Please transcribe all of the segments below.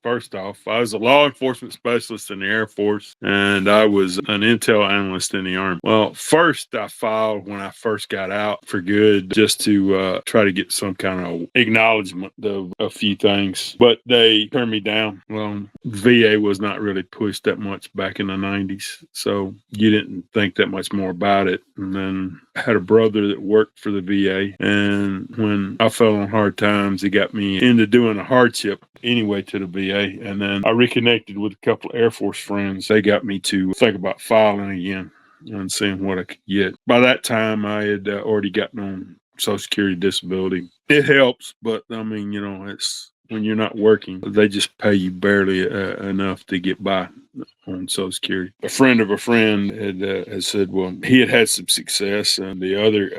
First off, I was a law enforcement specialist in the Air Force, and I was an intel analyst in the Army. Well, first I filed when I first got out for good, just to try to get some kind of acknowledgement of a few things, but they turned me down. Well, VA was not really pushed that much back in the 90s, so you didn't think that much more about it. And then I had a brother that worked for the VA, and when I fell on hard times, he got me into doing a hardship anyway to the VA. And then I reconnected with a couple of Air Force friends. They got me to think about filing again and seeing what I could get. By that time, I had already gotten on Social Security disability. It helps, but I mean, it's when you're not working, they just pay you barely enough to get by on Social Security. A friend of a friend had said, well, he had some success, and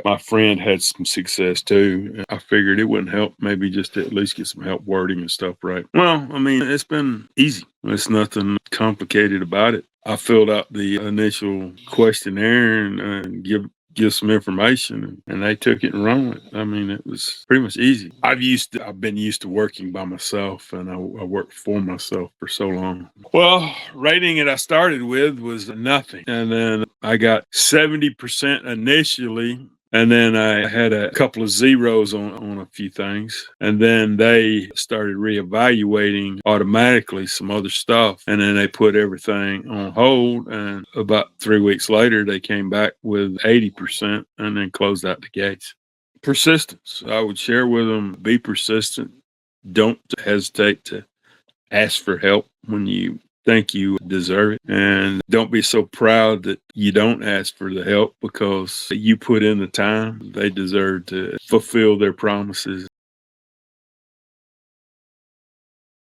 my friend had some success too. I figured it wouldn't help, maybe just to at least get some help wording and stuff right. Well, I mean, it's been easy. There's nothing complicated about it. I filled out the initial questionnaire and give some information, and they took it and ran with it. I mean, it was pretty much easy. I've been used to working by myself, and I worked for myself for so long. Well, rating it I started with was nothing, and then I got 70% initially. And then I had a couple of zeros on a few things. And then they started reevaluating automatically some other stuff. And then they put everything on hold. And about 3 weeks later, they came back with 80% and then closed out the gates. Persistence. I would share with them, be persistent. Don't hesitate to ask for help when you think you deserve it. And don't be so proud that you don't ask for the help, because you put in the time. They deserve to fulfill their promises.